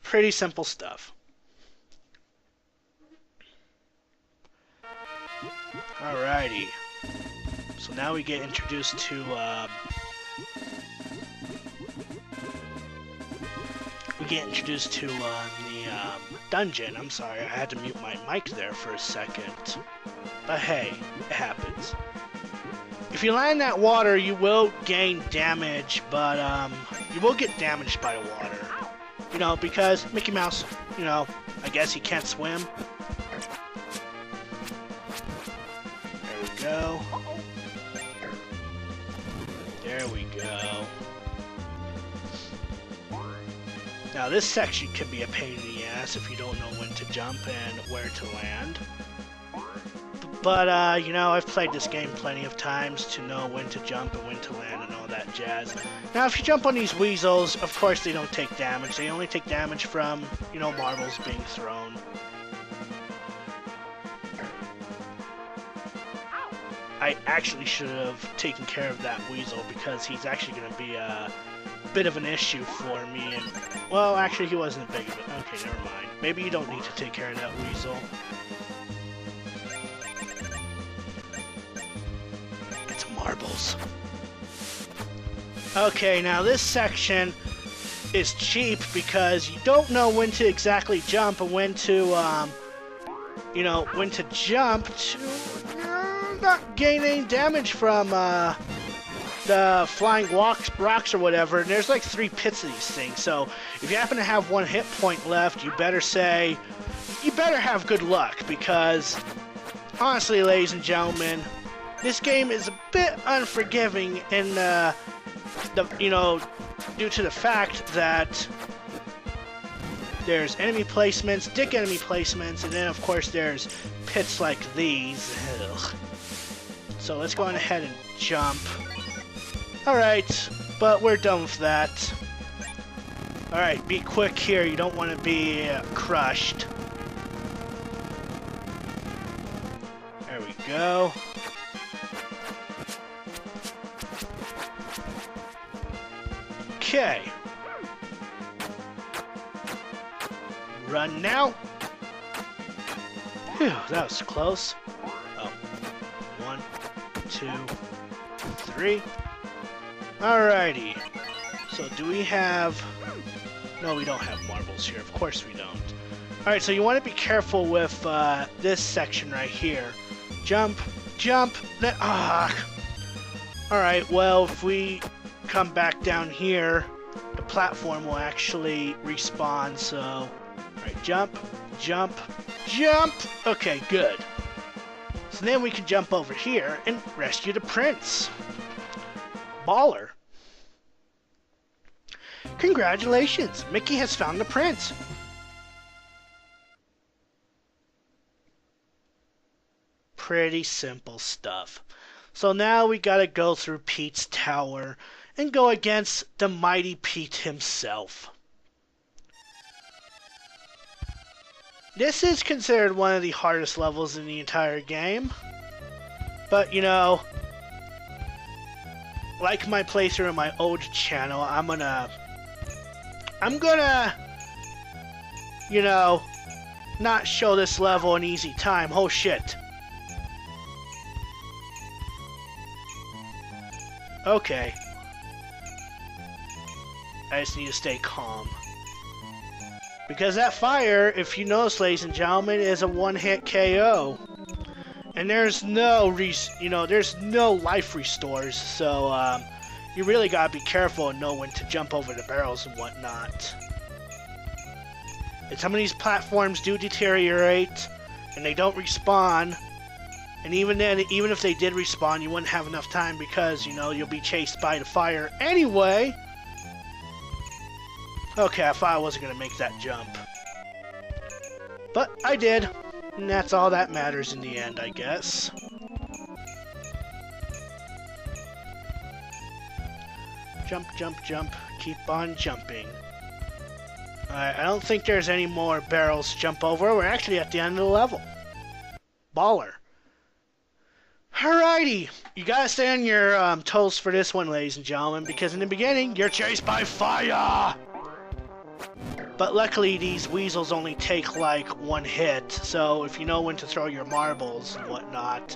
Pretty simple stuff. Alrighty. So now we get introduced to the dungeon. I'm sorry, I had to mute my mic there for a second. But hey, it happens. If you land in that water, you will gain damage, but you will get damaged by the water. You know, because Mickey Mouse, you know, I guess he can't swim. There we go. There we go. Now this section can be a pain in the ass if you don't know when to jump and where to land. But, you know, I've played this game plenty of times to know when to jump and when to land and all that jazz. Now, if you jump on these weasels, of course they don't take damage. They only take damage from, you know, marbles being thrown. I actually should have taken care of that weasel because he's actually going to be a bit of an issue for me. And, well, actually, he wasn't big of it. Okay, never mind. Maybe you don't need to take care of that weasel. Marbles. Okay, now this section is cheap because you don't know when to exactly jump and when to, you know, when to jump to not gain any damage from the flying rocks or whatever. And there's like 3 pits of these things, so if you happen to have 1 hit point left, you better have good luck because, honestly, ladies and gentlemen, this game is a bit unforgiving in you know, due to the fact that there's enemy placements, dick enemy placements, and then of course there's pits like these. Ugh. So let's go on ahead and jump. Alright, but we're done with that. Alright, be quick here, you don't want to be crushed. There we go. Okay. Run now. Phew, that was close. Oh. 1, 2, 3. Alrighty. So do we have... No, we don't have marbles here. Of course we don't. Alright, so you want to be careful with this section right here. Jump, jump, then... Alright, well, if we come back down here, the platform will actually respawn, so... Alright, jump, jump, jump! Okay, good. So then we can jump over here and rescue the prince. Baller. Congratulations! Mickey has found the prince! Pretty simple stuff. So now we gotta go through Pete's tower and go against the mighty Pete himself. This is considered one of the hardest levels in the entire game. But, you know, like my playthrough on my old channel, I'm gonna, you know, not show this level an easy time. Oh shit. Okay. I just need to stay calm. Because that fire, if you notice, ladies and gentlemen, is a one-hit KO. And there's no, there's no life restores, so you really gotta be careful and know when to jump over the barrels and whatnot. And some of these platforms do deteriorate, and they don't respawn. And even then, even if they did respawn, you wouldn't have enough time because, you know, you'll be chased by the fire anyway. Okay, I thought I wasn't going to make that jump. But I did. And that's all that matters in the end, I guess. Jump, jump, jump. Keep on jumping. Alright, I don't think there's any more barrels to jump over. We're actually at the end of the level. Baller. Alrighty, you gotta stay on your toes for this one, ladies and gentlemen, because in the beginning, you're chased by fire! But luckily, these weasels only take like one hit, so if you know when to throw your marbles and whatnot,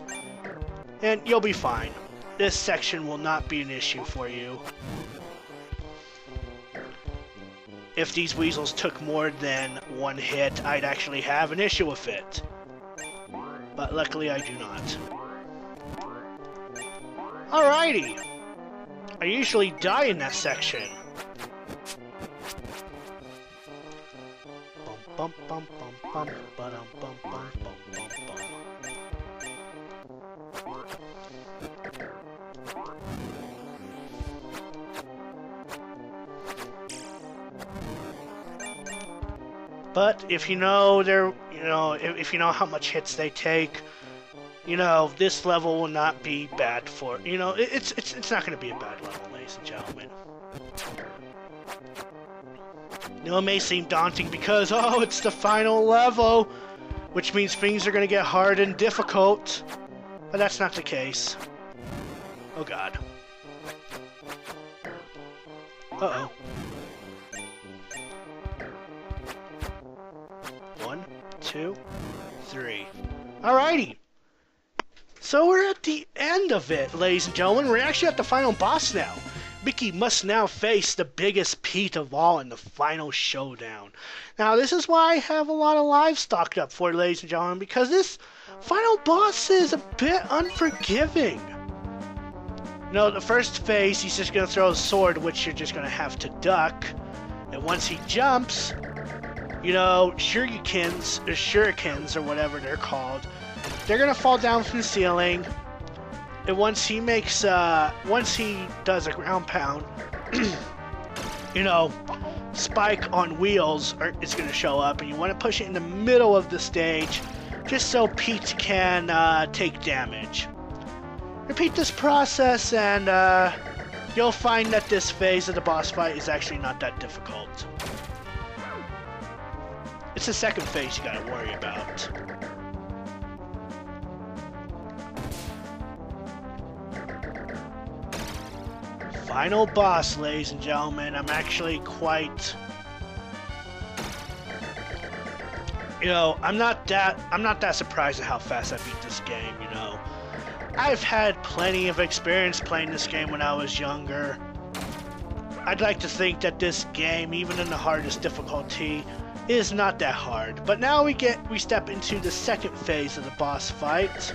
then you'll be fine. This section will not be an issue for you. If these weasels took more than one hit, I'd actually have an issue with it. But luckily, I do not. Alrighty! I usually die in that section. Bum bum bum bum bum bum bum bum bum. But if you know if you know how much hits they take, this level will not be bad for, it's not going to be a bad level, ladies and gentlemen. It may seem daunting because, it's the final level, which means things are going to get hard and difficult, but that's not the case. Oh god. Uh-oh. 1, 2, 3. Alrighty. So we're at the end of it, ladies and gentlemen. We're actually at the final boss now. Mickey must now face the biggest Pete of all in the final showdown. Now, this is why I have a lot of lives stocked up for, ladies and gentlemen, because this final boss is a bit unforgiving. The first phase, he's just going to throw a sword, which you're just going to have to duck. And once he jumps, shurikens, or whatever they're called, they're going to fall down from the ceiling. And once he does a ground pound, Spike on wheels is going to show up, and you want to push it in the middle of the stage, just so Pete can take damage. Repeat this process, and you'll find that this phase of the boss fight is actually not that difficult. It's the second phase you gotta worry about. Final boss, ladies and gentlemen. I'm actually quite... I'm not that surprised at how fast I beat this game, I've had plenty of experience playing this game when I was younger. I'd like to think that this game, even in the hardest difficulty, is not that hard. But now we step into the second phase of the boss fight,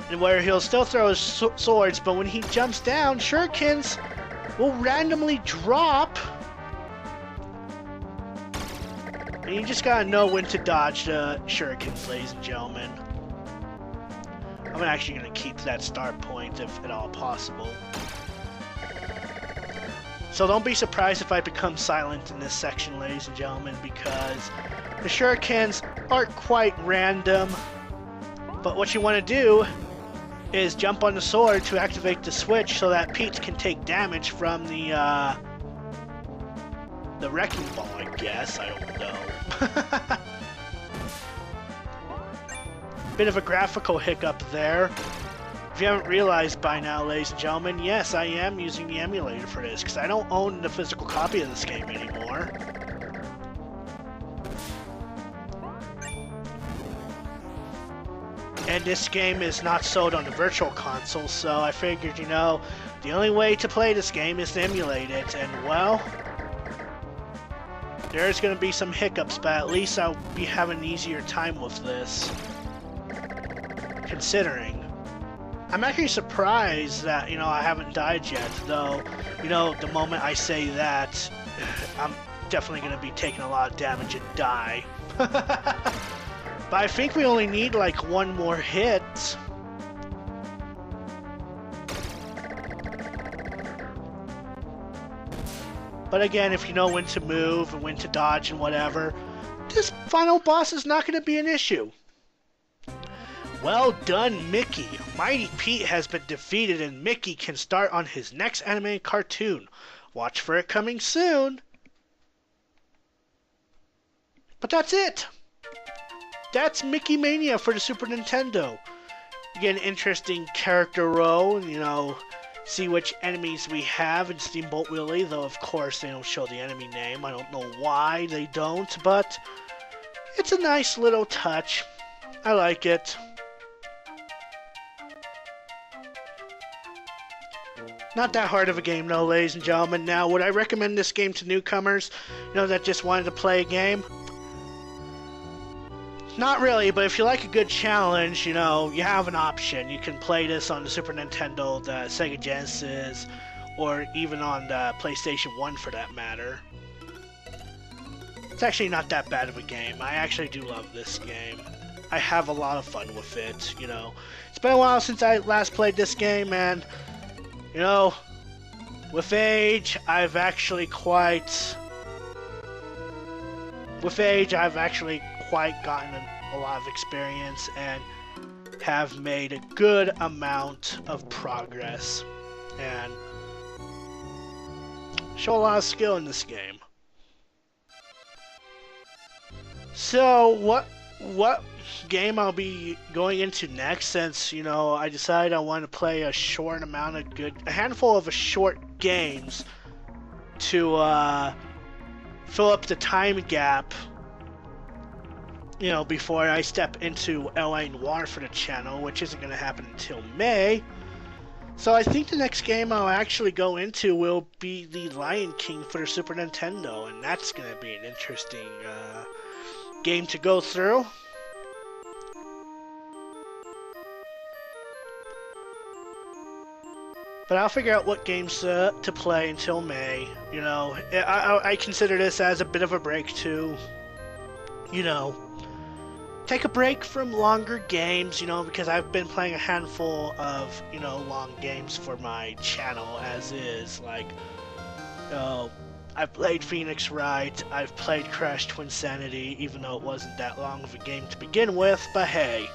and where he'll still throw his swords, but when he jumps down, shurikens will randomly drop, and you just gotta know when to dodge the shurikens, ladies and gentlemen. I'm actually gonna keep that start point if at all possible. So don't be surprised if I become silent in this section, ladies and gentlemen, because the shurikens aren't quite random. But what you want to do is jump on the sword to activate the switch so that Pete can take damage from the wrecking ball, I guess. I don't know. Bit of a graphical hiccup there. If you haven't realized by now, ladies and gentlemen, yes, I am using the emulator for this, because I don't own the physical copy of this game anymore. And this game is not sold on the virtual console, so I figured, the only way to play this game is to emulate it, and well, there's going to be some hiccups, but at least I'll be having an easier time with this. Considering. I'm actually surprised that, I haven't died yet, though, the moment I say that, I'm definitely going to be taking a lot of damage and die. But I think we only need, like, one more hit. But again, if you know when to move and when to dodge and whatever, this final boss is not going to be an issue. Well done, Mickey. Mighty Pete has been defeated, and Mickey can start on his next animated cartoon. Watch for it coming soon. But that's it. That's Mickey Mania for the Super Nintendo. You get an interesting character row, see which enemies we have in Steamboat Willie, though of course they don't show the enemy name. I don't know why they don't, but it's a nice little touch. I like it. Not that hard of a game, though, ladies and gentlemen. Now, would I recommend this game to newcomers, that just wanted to play a game? Not really, but if you like a good challenge, you have an option. You can play this on the Super Nintendo, the Sega Genesis, or even on the PlayStation 1 for that matter. It's actually not that bad of a game. I actually do love this game. I have a lot of fun with it, It's been a while since I last played this game, and, with age, I've actually quite gotten a lot of experience and have made a good amount of progress and show a lot of skill in this game. So what game I'll be going into next, since I decided I want to play a handful of short games to fill up the time gap, before I step into LA Noire for the channel, which isn't going to happen until May. So I think the next game I'll actually go into will be the Lion King for the Super Nintendo, and that's going to be an interesting game to go through. But I'll figure out what games to play until May. I consider this as a bit of a break to, take a break from longer games, because I've been playing a handful of, long games for my channel as is. Like, I've played Phoenix Wright, I've played Crash Twinsanity, even though it wasn't that long of a game to begin with, but hey.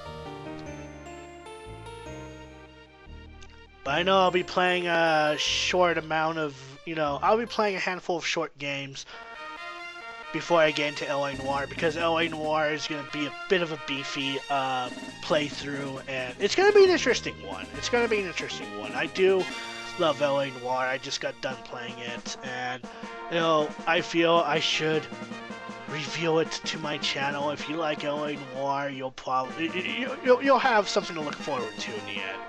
But I know I'll be playing a short amount of, I'll be playing a handful of short games before I get into LA Noire, because LA Noire is going to be a bit of a beefy playthrough, and it's going to be an interesting one. I do love LA Noire. I just got done playing it, and, I feel I should reveal it to my channel. If you like LA Noire, you'll have something to look forward to in the end.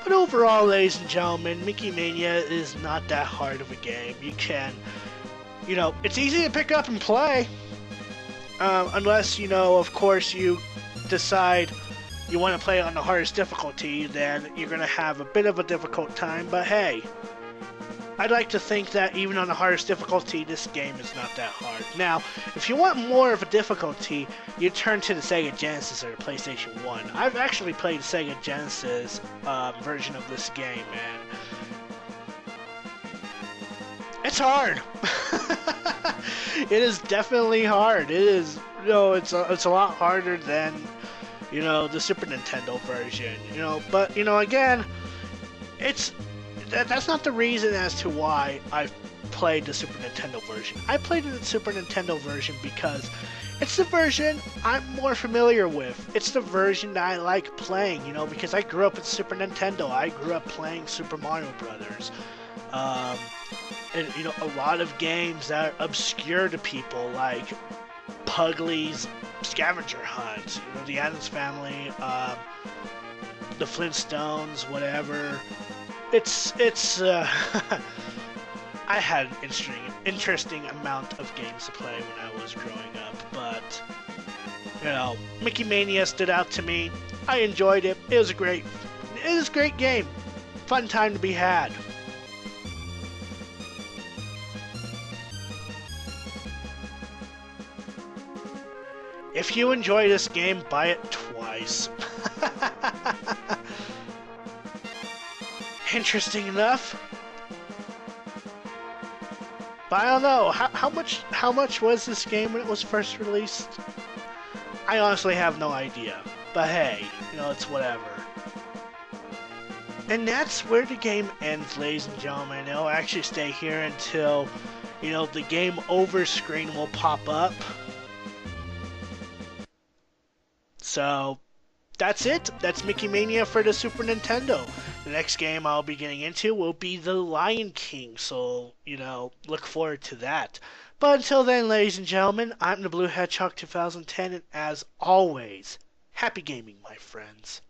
But overall, ladies and gentlemen, Mickey Mania is not that hard of a game. You can, it's easy to pick up and play. Unless, of course, you decide you want to play on the hardest difficulty, then you're going to have a bit of a difficult time. But hey, I'd like to think that even on the hardest difficulty, this game is not that hard. Now, if you want more of a difficulty, you turn to the Sega Genesis or the PlayStation 1. I've actually played the Sega Genesis version of this game, and it's hard. It is definitely hard. It is, it's a lot harder than, the Super Nintendo version, but, again, that's not the reason as to why I've played the Super Nintendo version. I played the Super Nintendo version because it's the version I'm more familiar with. It's the version that I like playing, because I grew up with Super Nintendo. I grew up playing Super Mario Brothers. And, a lot of games that are obscure to people, like Pugly's Scavenger Hunt, the Addams Family, the Flintstones, whatever. It's I had an interesting amount of games to play when I was growing up, but, Mickey Mania stood out to me. I enjoyed it. It was a great game. Fun time to be had. If you enjoy this game, buy it twice. Interesting enough. But I don't know, how much was this game when it was first released? I honestly have no idea. But hey, it's whatever. And that's where the game ends, ladies and gentlemen. It'll actually stay here until, the game over screen will pop up. So that's it. That's Mickey Mania for the Super Nintendo. The next game I'll be getting into will be The Lion King, so, look forward to that. But until then, ladies and gentlemen, I'm the Blue Hedgehog 2010, and as always, happy gaming, my friends.